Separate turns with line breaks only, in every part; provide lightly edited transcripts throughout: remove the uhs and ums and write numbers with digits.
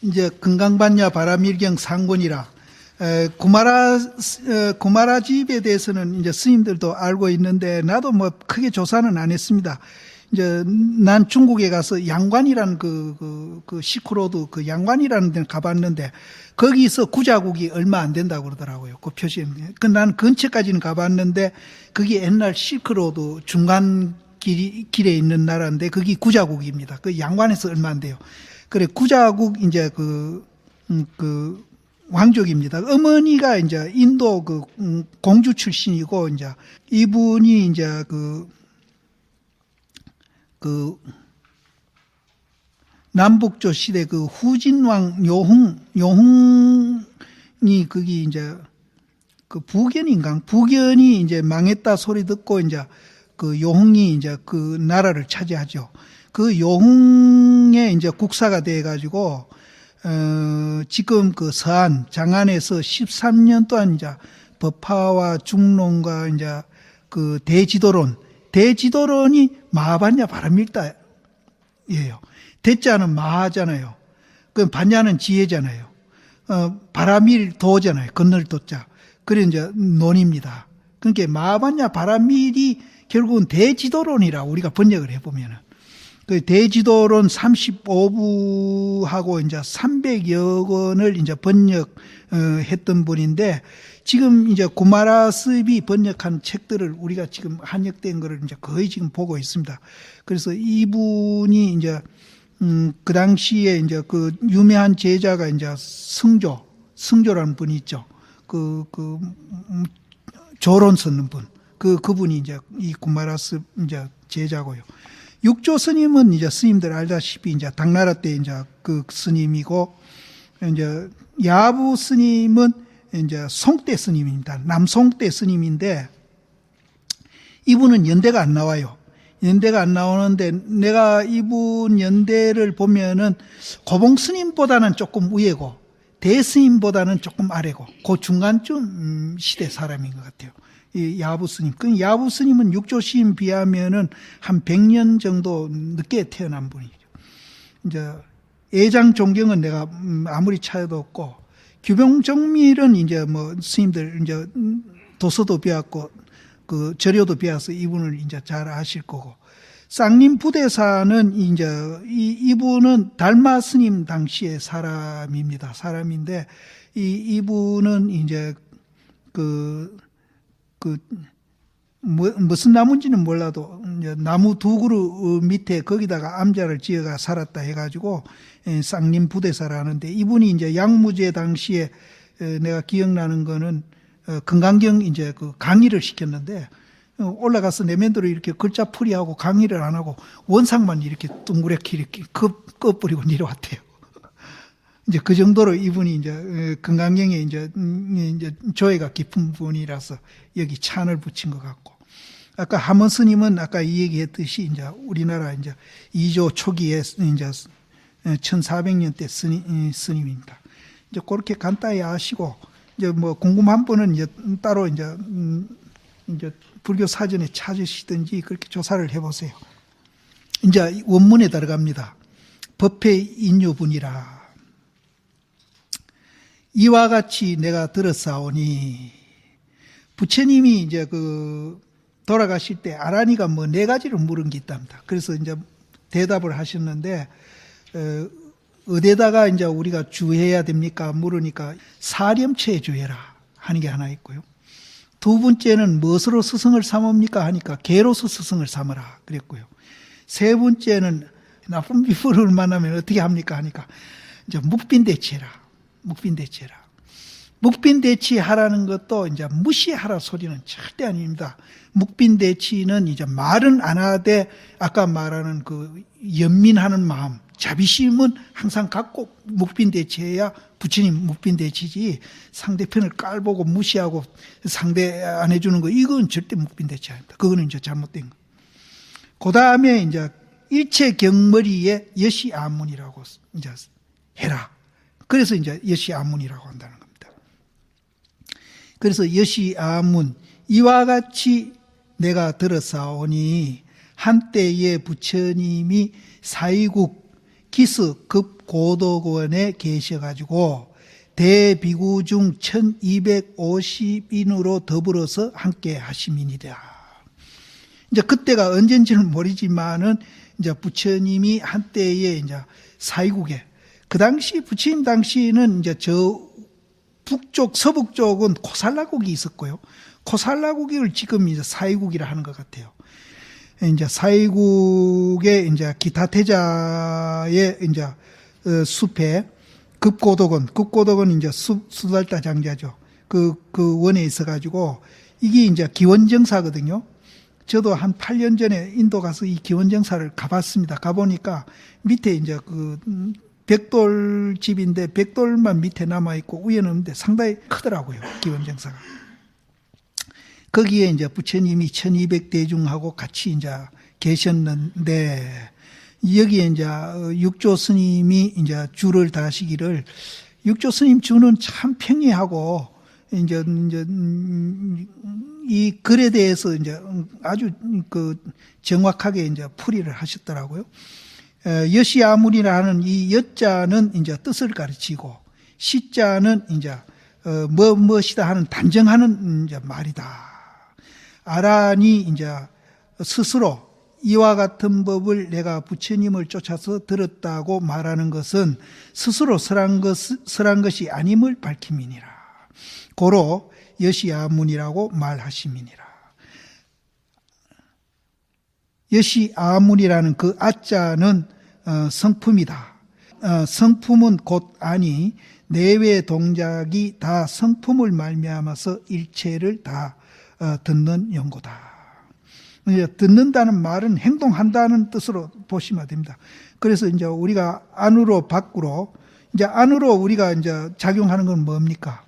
이제 금강반야 바라밀경 상권이라 구마라 집에 대해서는 이제 스님들도 알고 있는데 나도 뭐 크게 조사는 안 했습니다. 이제 난 중국에 가서 양관이라는 그 시크로드 그 양관이라는 데는 가봤는데 거기서 구자국이 얼마 안 된다고 그러더라고요. 그 표시에. 난 근처까지는 가봤는데 그게 옛날 시크로드 중간 길에 있는 나라인데 그게 구자국입니다. 그 양관에서 얼마 안 돼요. 그래 구자국 이제 그 왕족입니다. 어머니가 이제 인도 공주 출신이고 이제 이분이 이제 남북조 시대 후진왕 요흥이 거기 이제 부견이 이제 망했다 소리 듣고 이제 요흥이 이제 그 나라를 차지하죠. 그 요흥의 이제 국사가 돼 가지고 지금 서안 장안에서 13년 동안 이제 법화와 중론과 이제 대지도론이 마하반야 바람밀다예요. 대자는 마하잖아요. 그 반야는 지혜잖아요. 바람밀도잖아요. 건널 도자. 그래 이제 논입니다. 그러니까 마하반야 바람밀이 결국은 대지도론이라 우리가 번역을 해보면은. 그 대지도론 35부하고 이제 300여 권을 이제 번역했던 분인데 지금 이제 구마라습이 번역한 책들을 우리가 지금 한역된 거를 이제 거의 지금 보고 있습니다. 그래서 이분이 이제 그 당시에 이제 유명한 제자가 이제 승조라는 분이 있죠. 조론 썼는 분. 그분이 이제 이 구마라습 이제 제자고요. 육조 스님은 이제 스님들 알다시피 이제 당나라 때 이제 그 스님이고 이제 야부 스님은 이제 송대 스님입니다. 남송대 스님인데 이분은 연대가 안 나와요. 연대가 안 나오는데 내가 이분 연대를 보면은 고봉 스님보다는 조금 위에고 대스님보다는 조금 아래고 그 중간쯤 시대 사람인 것 같아요. 이 야부 스님. 그 야부 스님은 육조 시인 비하면은 한 100년 정도 늦게 태어난 분이죠. 이제 애장 종경은 내가 아무리 찾아도 없고 규병정밀은 이제 뭐 스님들 이제 도서도 배웠고 절요도 배워서 이분을 이제 잘 아실 거고 쌍림 부대사는 이제 이분은 달마 스님 당시의 사람입니다. 사람인데 이분은 이제 무슨 나무인지는 몰라도 나무 두 그루 밑에 거기다가 암자를 지어가 살았다 해가지고 쌍림 부대사라는데 이분이 이제 양무제 당시에 내가 기억나는 거는 금강경 이제 강의를 시켰는데 올라가서 내면도로 이렇게 글자 풀이하고 강의를 안 하고 원상만 이렇게 둥그랗게 이렇게 꺼버리고 내려왔대요. 이제 그 정도로 이분이 이제 금강경에 이제 조예가 깊은 분이라서 여기 찬을 붙인 것 같고 아까 하몬 스님은 아까 이 얘기했듯이 이제 우리나라 이제 2조 초기에 이제 1400년대 스님입니다. 이제 그렇게 간단히 아시고 이제 뭐 궁금한 분은 이제 따로 이제 불교 사전에 찾으시든지 그렇게 조사를 해보세요. 이제 원문에 들어갑니다. 법회 인유분이라. 이와 같이 내가 들었사오니 부처님이 이제 돌아가실 때 아라니가 뭐 4가지를 물은 게 있답니다. 그래서 이제 대답을 하셨는데 어디에다가 이제 우리가 주해야 됩니까? 물으니까 사렴처에 주해라 하는 게 하나 있고요. 두 번째는 무엇으로 스승을 삼습니까? 하니까 개로서 스승을 삼으라 그랬고요. 세 번째는 나쁜 비유를 만나면 어떻게 합니까? 하니까 이제 묵빈대치해라. 묵빈대치하라는 것도 이제 무시하라 소리는 절대 아닙니다. 묵빈대치는 이제 말은 안 하되 아까 말하는 연민하는 마음, 자비심은 항상 갖고 묵빈대치해야 부처님 묵빈대치지 상대편을 깔보고 무시하고 상대 안 해주는 거 이건 절대 묵빈대치 아닙니다. 그거는 이제 잘못된 거. 그 다음에 이제 일체 경머리에 여시아문이라고 이제 해라. 그래서 이제 여시아문이라고 한다는 겁니다. 그래서 여시아문 이와 같이 내가 들었사오니 한때의 부처님이 사이국 기스 급고덕원에 계셔가지고 대비구 중 1250인으로 더불어서 함께 하시민이다. 이제 그때가 언젠지는 모르지만은 이제 부처님이 한때에 이제 사이국에 그 당시 부처님 당시는 이제 저 북쪽 서북 쪽은 코살라국이 있었고요. 코살라국을 지금 이제 사이국이라 하는 것 같아요. 이제 사이국의 이제 기타태자의 이제 숲에 급고덕은 이제 수달타 장자죠. 그 원에 있어가지고 이게 이제 기원정사거든요. 저도 한 8년 전에 인도 가서 이 기원정사를 가봤습니다. 가보니까 밑에 이제 그 벽돌집인데 벽돌만 밑에 남아있고 위에는 없는데 상당히 크더라고요. 기원정사가. 거기에 이제 부처님이 1200대중하고 같이 이제 계셨는데 여기에 이제 육조 스님이 이제 주를 다시기를 육조 스님 주는 참 평이하고 이제 이 글에 대해서 이제 아주 그 정확하게 이제 풀이를 하셨더라고요. 여시아문이라는 이 여자는 이제 뜻을 가르치고 시자는 이제 무엇이다 하는 단정하는 이제 말이다. 아란이 이제 스스로 이와 같은 법을 내가 부처님을 쫓아서 들었다고 말하는 것은 스스로 설한 것이 아님을 밝힘이니라. 고로 여시아문이라고 말하심이니라. 여시아문이라는 그 아자는 성품이다. 성품은 곧 아니 내외 동작이 다 성품을 말미암아서 일체를 다 듣는 연고다. 듣는다는 말은 행동한다는 뜻으로 보시면 됩니다. 그래서 이제 우리가 안으로 밖으로 이제 안으로 우리가 이제 작용하는 건 뭡니까?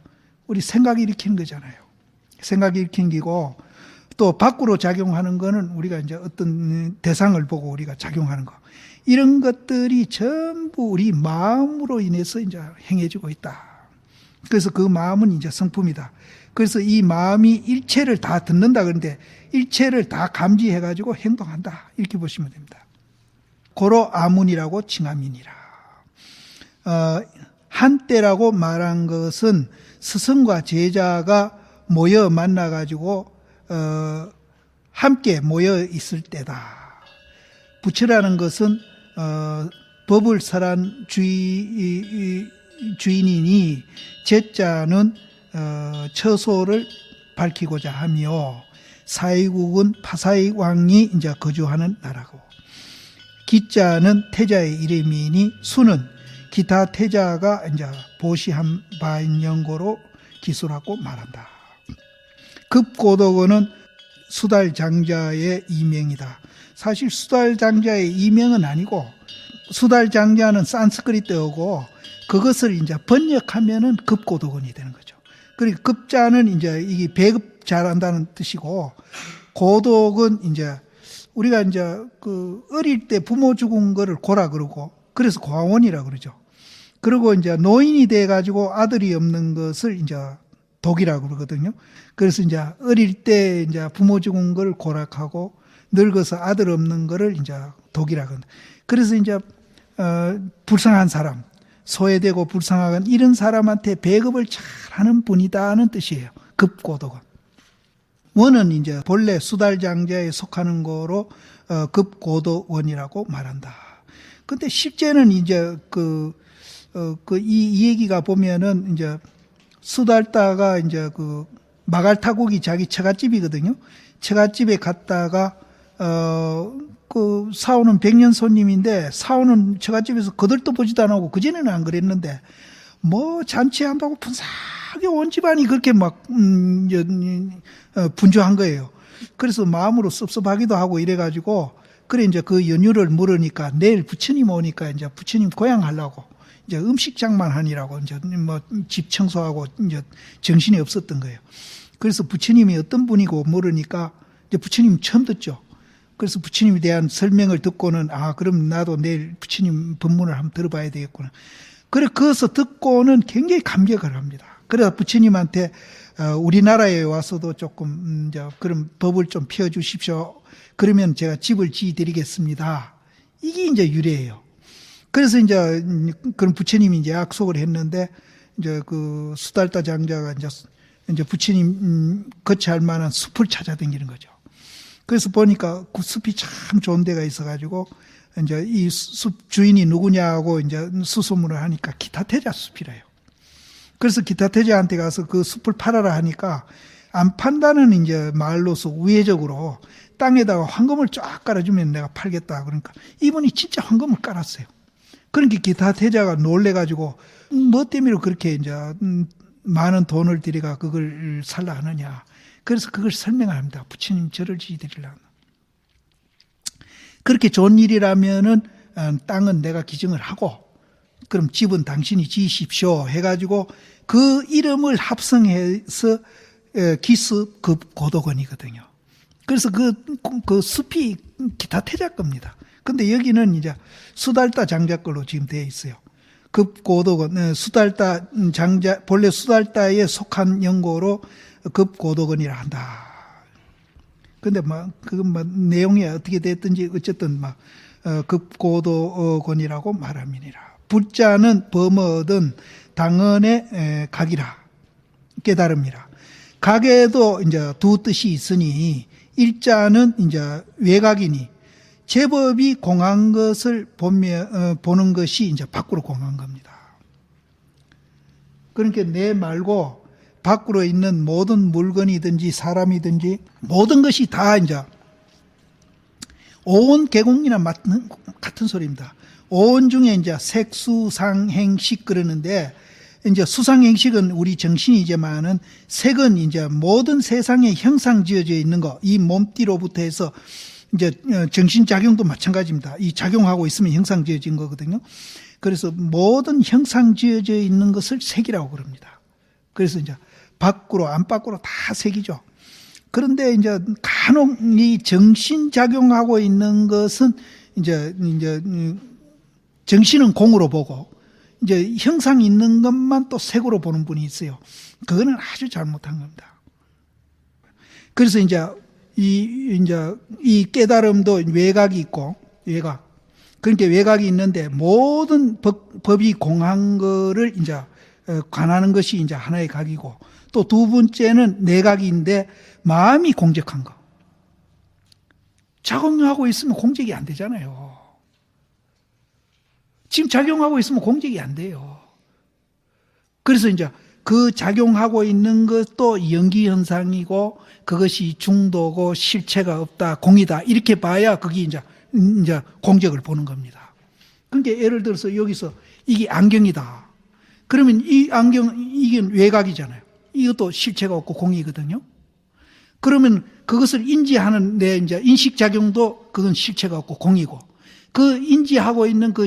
우리 생각이 일으키는 거잖아요. 생각이 일으키는 기고 또 밖으로 작용하는 거는 우리가 이제 어떤 대상을 보고 우리가 작용하는 거. 이런 것들이 전부 우리 마음으로 인해서 이제 행해지고 있다. 그래서 그 마음은 이제 성품이다. 그래서 이 마음이 일체를 다 듣는다 그런데 일체를 다 감지해가지고 행동한다. 이렇게 보시면 됩니다. 고로 아문이라고 칭함이니라. 한때라고 말한 것은 스승과 제자가 모여 만나가지고 함께 모여 있을 때다. 부처라는 것은 법을 설한 주인이니 제자는 처소를 밝히고자 하며 사이국은 파사이 왕이 이제 거주하는 나라고 기자는 태자의 이름이니 수는 기타 태자가 이제 보시한 바인 연고로 기술하고 말한다. 급고덕어는 수달장자의 이명이다. 사실 수달장자의 이명은 아니고 수달장자는 산스크리트어고 그것을 이제 번역하면은 급고덕원이 되는 거죠. 그러니까 급자는 이제 이게 배급 잘한다는 뜻이고 고덕은 이제 우리가 이제 그 어릴 때 부모 죽은 거를 고라 그러고 그래서 고아원이라 그러죠. 그리고 이제 노인이 돼 가지고 아들이 없는 것을 이제 독이라고 그러거든요. 그래서 이제 어릴 때 이제 부모 죽은 걸 고락하고 늙어서 아들 없는 거를 이제 독이라고 합니다. 그래서 이제 불쌍한 사람, 소외되고 불쌍한 이런 사람한테 배급을 잘하는 분이다는 뜻이에요. 급고덕은. 원은 이제 본래 수달장자에 속하는 거로 급고덕원이라고 말한다. 근데 실제는 이제 이 얘기가 보면은 이제 수달다가 이제 그 마갈타국이 자기 처갓집이거든요. 처갓집에 갔다가 그 사오는 백년 손님인데 사오는 처갓집에서 거들떠 보지도 안 하고 그전에는 안 그랬는데 뭐 잔치한다고 분사하게 온 집안이 그렇게 막 분주한 거예요. 그래서 마음으로 섭섭하기도 하고 이래가지고 그래 이제 그 연유를 물으니까 내일 부처님 오니까 이제 부처님 고향하려고 이제 음식장만 하니라고 이제 뭐 집 청소하고 이제 정신이 없었던 거예요. 그래서 부처님이 어떤 분이고 물으니까 이제 부처님 처음 듣죠. 그래서 부처님에 대한 설명을 듣고는 그럼 나도 내일 부처님 법문을 한번 들어봐야 되겠구나. 그래 그것을 듣고는 굉장히 감격을 합니다. 그래서 부처님한테 우리나라에 와서도 조금 이제 그런 법을 좀 펴 주십시오. 그러면 제가 집을 지어 드리겠습니다. 이게 이제 유래예요. 그래서 이제 그런 부처님이 이제 약속을 했는데 이제 그 수달타 장자가 이제 부처님 거처할 만한 숲을 찾아다니는 거죠. 그래서 보니까 그 숲이 참 좋은 데가 있어가지고 이제 이 숲 주인이 누구냐고 이제 수소문을 하니까 기타태자 숲이래요. 그래서 기타태자한테 가서 그 숲을 팔아라 하니까 안 판다는 이제 말로서 우회적으로 땅에다가 황금을 쫙 깔아주면 내가 팔겠다. 그러니까 이분이 진짜 황금을 깔았어요. 그러니까 기타태자가 놀래가지고 뭐 때문에 그렇게 이제 많은 돈을 들여가 그걸 살라 하느냐. 그래서 그걸 설명합니다. 부처님 절을 지어드리려고. 그렇게 좋은 일이라면은 땅은 내가 기증을 하고 그럼 집은 당신이 지으십시오 해가지고 그 이름을 합성해서 기습급 고도건이거든요. 그래서 그 숲이 기타태자 겁니다. 근데 여기는 이제 수달타 장자 걸로 지금 되어 있어요. 급고도건, 수달타 장자, 본래 수달타에 속한 연고로 급고도건이라 한다. 근데 그건 내용이 어떻게 됐든지 어쨌든 급고도건이라고 말함이니라. 불자는 범어든 당언의 각이라. 깨달음이라. 각에도 이제 두 뜻이 있으니 일자는 이제 외각이니 제법이 공한 것을 보는 것이 이제 밖으로 공한 겁니다. 그러니까 내 말고 밖으로 있는 모든 물건이든지 사람이든지 모든 것이 다 이제 오온 개공이나 같은 소리입니다. 오온 중에 이제 색수상행식 그러는데 이제 수상행식은 우리 정신이지만은 색은 이제 모든 세상에 형상 지어져 있는 거, 이 몸띠로부터 해서 이제 정신작용도 마찬가지입니다. 이 작용하고 있으면 형상 지어진 거거든요. 그래서 모든 형상 지어져 있는 것을 색이라고 그럽니다. 그래서 이제 밖으로, 안팎으로 다 색이죠. 그런데 이제 간혹 이 정신작용하고 있는 것은 이제 정신은 공으로 보고 이제 형상 있는 것만 또 색으로 보는 분이 있어요. 그거는 아주 잘못한 겁니다. 그래서 이제 이 깨달음도 외각이 있고, 외각. 그러니까 외각이 있는데 모든 법이 공한 거를 이제 관하는 것이 이제 하나의 각이고, 또 두 번째는 내각인데 마음이 공적한 거. 작용하고 있으면 공적이 안 되잖아요. 지금 작용하고 있으면 공적이 안 돼요. 그래서 이제 그 작용하고 있는 것도 연기현상이고 그것이 중도고 실체가 없다, 공이다. 이렇게 봐야 거기 이제 공적을 보는 겁니다. 그러니까 예를 들어서 여기서 이게 안경이다. 그러면 이 안경, 이게 외각이잖아요. 이것도 실체가 없고 공이거든요. 그러면 그것을 인지하는 내 이제 인식작용도 그건 실체가 없고 공이고 그 인지하고 있는 그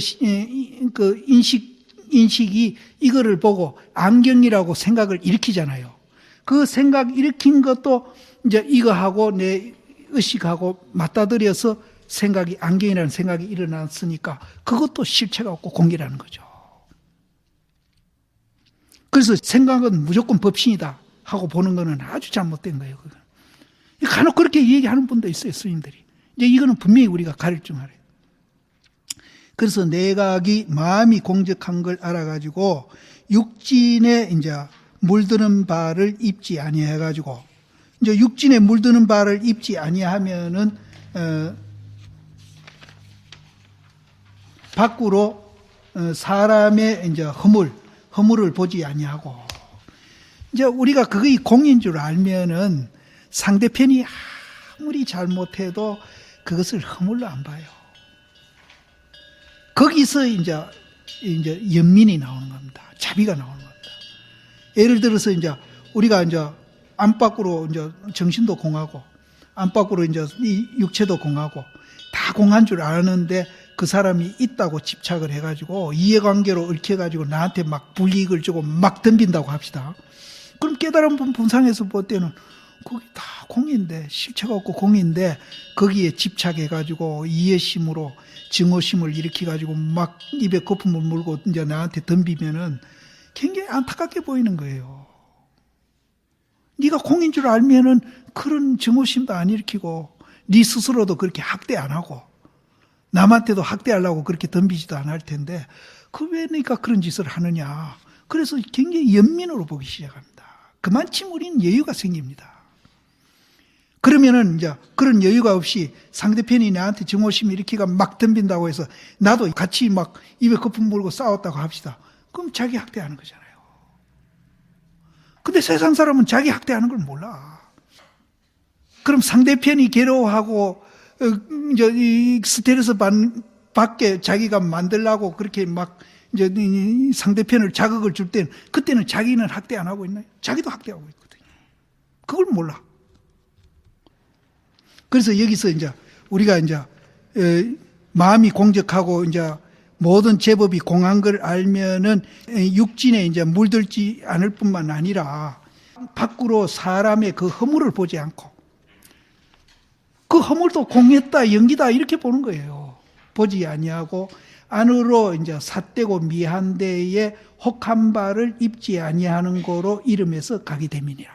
인식이 이거를 보고 안경이라고 생각을 일으키잖아요. 그 생각 일으킨 것도 이제 이거하고 내 의식하고 맞닥뜨려서 생각이 안경이라는 생각이 일어났으니까 그것도 실체가 없고 공이라는 거죠. 그래서 생각은 무조건 법신이다 하고 보는 거는 아주 잘못된 거예요. 간혹 그렇게 얘기하는 분도 있어요, 스님들이. 이제 이거는 분명히 우리가 가릴 줄 알아요. 그래서 내각이 마음이 공적한 걸 알아가지고 육진에 이제 물드는 바를 입지 아니해가지고 이제 육진에 물드는 바를 입지 아니하면은 밖으로 사람의 이제 허물을 보지 아니하고 이제 우리가 그게 공인 줄 알면은 상대편이 아무리 잘못해도 그것을 허물로 안 봐요. 거기서 이제 연민이 나오는 겁니다. 자비가 나오는 겁니다. 예를 들어서 이제 우리가 이제 안팎으로 이제 정신도 공하고 안팎으로 이제 이 육체도 공하고 다 공한 줄 아는데 그 사람이 있다고 집착을 해가지고 이해관계로 얽혀가지고 나한테 막 불이익을 주고 막 덤빈다고 합시다. 그럼 깨달은 분상에서 볼 때는 거기 다 공인데 실체가 없고 공인데 거기에 집착해가지고 이해심으로 증오심을 일으켜가지고 막 입에 거품을 물고 이제 나한테 덤비면은 굉장히 안타깝게 보이는 거예요. 네가 공인 줄 알면은 그런 증오심도 안 일으키고 네 스스로도 그렇게 학대 안 하고 남한테도 학대하려고 그렇게 덤비지도 않을 텐데 왜 내가 그런 짓을 하느냐. 그래서 굉장히 연민으로 보기 시작합니다. 그만큼 우리는 여유가 생깁니다. 그러면은 이제 그런 여유가 없이 상대편이 나한테 증오심 일으키가 막 덤빈다고 해서 나도 같이 막 입에 거품 물고 싸웠다고 합시다. 그럼 자기 학대하는 거잖아요. 근데 세상 사람은 자기 학대하는 걸 몰라. 그럼 상대편이 괴로워하고 이제 이 스트레스 받게 자기가 만들라고 그렇게 막 이제 상대편을 자극을 줄 때는 그때는 자기는 학대 안 하고 있나요? 자기도 학대하고 있거든요. 그걸 몰라. 그래서 여기서 이제 우리가 이제 마음이 공적하고 이제 모든 제법이 공한 걸 알면은 육진에 이제 물들지 않을 뿐만 아니라 밖으로 사람의 그 허물을 보지 않고 그 허물도 공했다, 연기다 이렇게 보는 거예요. 보지 아니하고 안으로 이제 삿되고 미한 데에 혹한 바를 입지 아니하는 거로 이름에서 가게 됨이니라.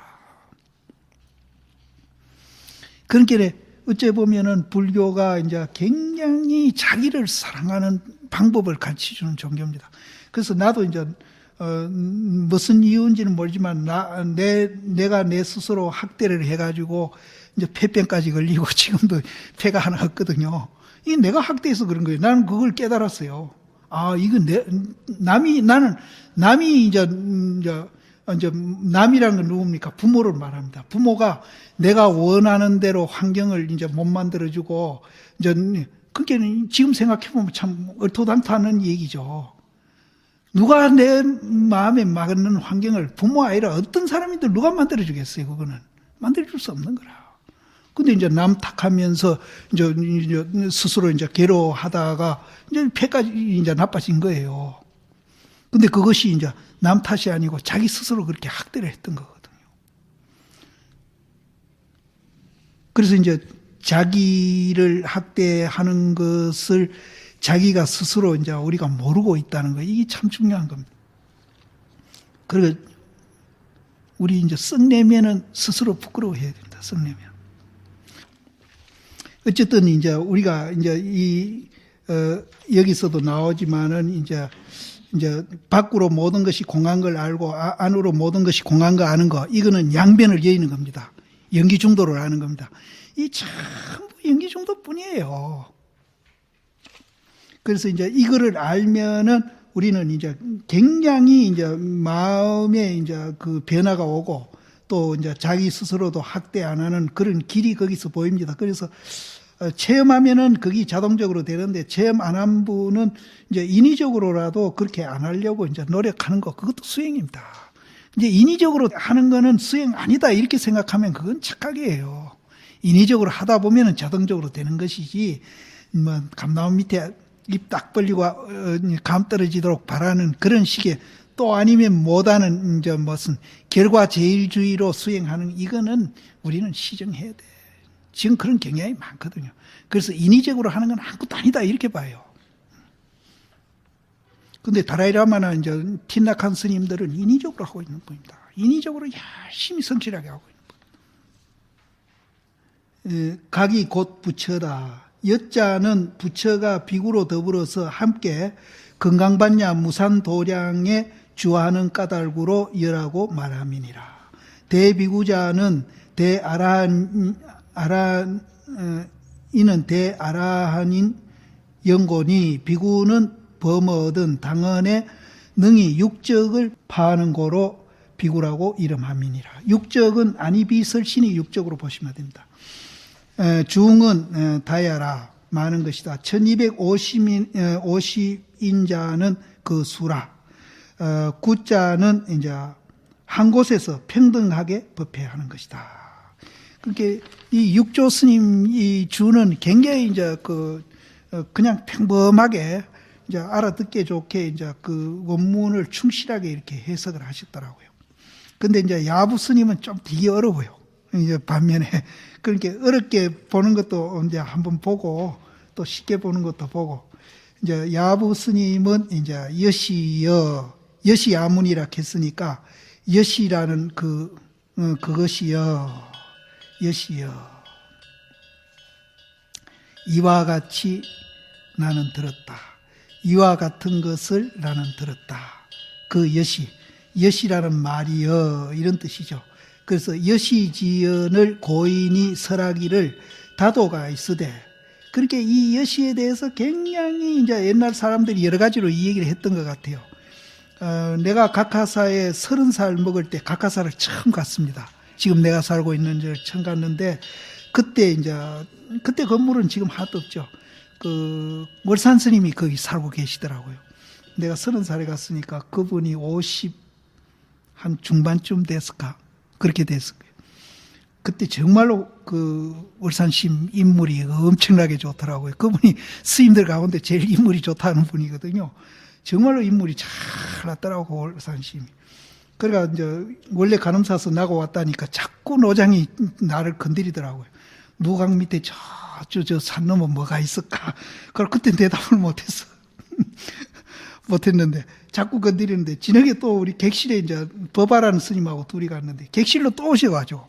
그러니까 어째 보면은 불교가 이제 굉장히 자기를 사랑하는 방법을 가르쳐주는 종교입니다. 그래서 나도 이제 무슨 이유인지는 모르지만 내가 내 스스로 학대를 해가지고 이제 폐병까지 걸리고 지금도 폐가 하나 없거든요. 이게 내가 학대해서 그런 거예요. 나는 그걸 깨달았어요. 아, 이건 남이 이제 남이라는 건 누굽니까? 부모를 말합니다. 부모가 내가 원하는 대로 환경을 이제 못 만들어주고, 이제, 그게 지금 생각해보면 참 얼토당토하는 얘기죠. 누가 내 마음에 맞는 환경을 부모 아니라 어떤 사람이든 누가 만들어주겠어요, 그거는. 만들어줄 수 없는 거라. 근데 이제 남 탓하면서 이제 스스로 이제 괴로워하다가 이제 폐까지 이제 나빠진 거예요. 근데 그것이 이제 남 탓이 아니고 자기 스스로 그렇게 학대를 했던 거거든요. 그래서 이제 자기를 학대하는 것을 자기가 스스로 이제 우리가 모르고 있다는 거, 이게 참 중요한 겁니다. 그리고 우리 이제 썩내면은 스스로 부끄러워해야 됩니다. 썩내면. 어쨌든 이제 우리가 이제 여기서도 나오지만은 이제 밖으로 모든 것이 공한 걸 알고 안으로 모든 것이 공한 거 아는 거, 이거는 양변을 여의는 겁니다. 연기 중도를 아는 겁니다. 이 전부 연기 중도뿐이에요. 그래서 이제 이거를 알면은 우리는 이제 굉장히 이제 마음에 이제 그 변화가 오고 또 이제 자기 스스로도 학대 안 하는 그런 길이 거기서 보입니다. 그래서 체험하면은 그게 자동적으로 되는데 체험 안 한 분은 이제 인위적으로라도 그렇게 안 하려고 이제 노력하는 거, 그것도 수행입니다. 이제 인위적으로 하는 거는 수행 아니다 이렇게 생각하면 그건 착각이에요. 인위적으로 하다 보면은 자동적으로 되는 것이지, 뭐 감나무 밑에 입 딱 벌리고 감 떨어지도록 바라는 그런 식의, 또 아니면 못하는 이제 무슨 결과제일주의로 수행하는, 이거는 우리는 시정해야 돼. 지금 그런 경향이 많거든요. 그래서 인위적으로 하는 건 아무것도 아니다 이렇게 봐요. 근데 다라이라마나 이제 틴나칸 스님들은 인위적으로 하고 있는 분입니다. 인위적으로 열심히 성실하게 하고 있는 분. 각이 곧 부처다. 여자는 부처가 비구로 더불어서 함께 건강반야 무산도량에 주하는 까닭으로 여라고 말함이니라. 대비구자는 이는 대아라한인 영곤이, 비구는 범어든 당언에 능히 육적을 파하는 고로 비구라고 이름함이니라. 육적은 아니비설신이 육적으로 보시면 됩니다. 중은 다야라, 많은 것이다. 1250인자는 그 수라. 구자는 이제 한 곳에서 평등하게 법회하는 것이다. 그렇게 이 육조 스님 이 주는 굉장히 이제 그냥 평범하게 이제 알아듣게 좋게 이제 그 원문을 충실하게 이렇게 해석을 하셨더라고요. 근데 이제 야부 스님은 좀 되게 어려워요. 이제 반면에 그렇게 어렵게 보는 것도 이제 한번 보고 또 쉽게 보는 것도 보고, 이제 야부 스님은 이제 여시야문이라 했으니까 여시라는 그것이여, 여시여. 이와 같이 나는 들었다. 이와 같은 것을 나는 들었다. 그 여시라는 말이여 이런 뜻이죠. 그래서 여시지연을 고인이 설하기를 다도가 있으되, 그렇게 이 여시에 대해서 굉장히 이제 옛날 사람들이 여러 가지로 이 얘기를 했던 것 같아요. 내가 각하사에 30살 먹을 때 각하사를 처음 갔습니다. 지금 내가 살고 있는 데를 처음 갔는데, 그때 건물은 지금 하나도 없죠. 월산 스님이 거기 살고 계시더라고요. 내가 30살에 갔으니까 그분이 50 한 중반쯤 됐을까? 그렇게 됐을 거예요. 그때 정말로 월산심 인물이 엄청나게 좋더라고요. 그분이 스님들 가운데 제일 인물이 좋다는 분이거든요. 정말로 인물이 잘 났더라고, 월산심이. 그러니까 이제 원래 간음사서 나고 왔다니까 자꾸 노장이 나를 건드리더라고요. 누강 밑에 저 산 넘어 뭐가 있을까? 그걸 그때 대답을 못했어. 못했는데 자꾸 건드리는데, 저녁에 또 우리 객실에 이제 법아라는 스님하고 둘이 갔는데 객실로 또 오셔가지고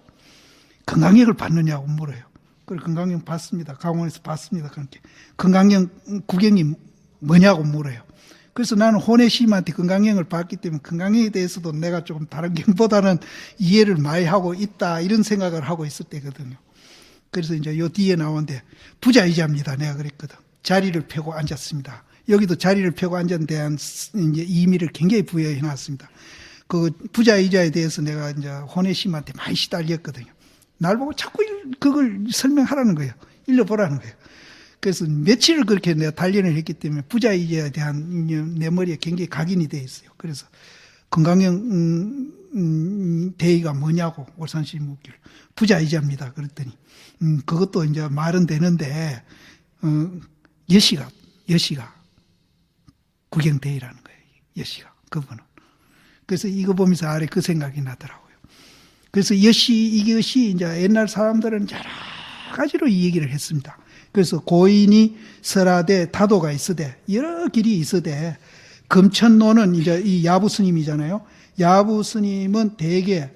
건강약을 받느냐고 물어요. 그걸 건강약 받습니다. 강원에서 받습니다. 그렇게 건강약 구경이 뭐냐고 물어요. 그래서 나는 혼외심한테 건강형을 받기 때문에 건강형에 대해서도 내가 조금 다른 경보다는 이해를 많이 하고 있다, 이런 생각을 하고 있을 때거든요. 그래서 이제 요 뒤에 나오는데 부자이자입니다. 내가 그랬거든. 자리를 펴고 앉았습니다. 여기도 자리를 펴고 앉은 데한 이제 의미를 굉장히 부여해 놨습니다. 그 부자이자에 대해서 내가 이제 혼외심한테 많이 시달렸거든요. 날 보고 자꾸 그걸 설명하라는 거예요. 일러보라는 거예요. 그래서 며칠을 그렇게 내가 단련을 했기 때문에 부자이자에 대한 내 머리에 굉장히 각인이 되어 있어요. 그래서 건강형 대의가 뭐냐고 월산시 묻기를 부자이자입니다. 그랬더니 그것도 이제 말은 되는데 여시가 구경대의라는 거예요. 여시가 그분은. 그래서 이거 보면서 아래 그 생각이 나더라고요. 그래서 이것이 이제 옛날 사람들은 여러 가지로 이 얘기를 했습니다. 그래서 고인이 설하되 다도가 있으되, 여러 길이 있으되, 금천노는 이제 이 야부 스님이잖아요. 야부 스님은 대개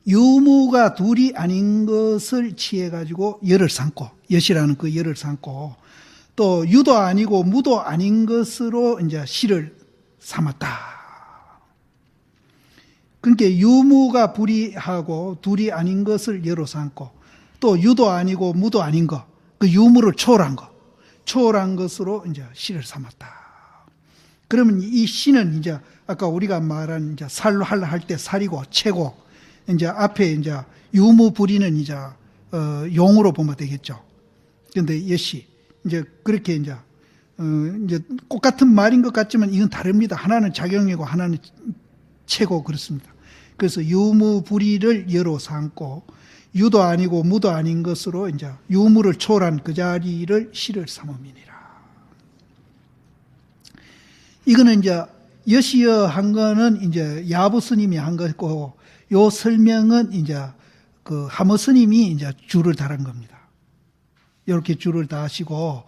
유무가 둘이 아닌 것을 취해가지고 열을 삼고, 여시라는 그 열을 삼고, 또 유도 아니고 무도 아닌 것으로 이제 시를 삼았다. 그러니까 유무가 불이하고 둘이 아닌 것을 열로 삼고, 또 유도 아니고 무도 아닌 것, 그 유무를 초월한 것으로 이제 시를 삼았다. 그러면 이 시는 이제 아까 우리가 말한 이제 살로 할 때 살이고 채고, 이제 앞에 이제 유무 불이는 이제 용으로 보면 되겠죠. 그런데 여시 이제 그렇게 이제 똑같은 말인 것 같지만 이건 다릅니다. 하나는 작용이고 하나는 채고 그렇습니다. 그래서 유무 불이를 여로 삼고, 유도 아니고 무도 아닌 것으로 이제 유무를 초월한 그 자리를 시를 삼음이니라. 이거는 이제 여시여 한 거는 이제 야부 스님이 한 거고, 요 설명은 이제 그 하모 스님이 이제 줄을 달은 겁니다. 이렇게 줄을 다시고,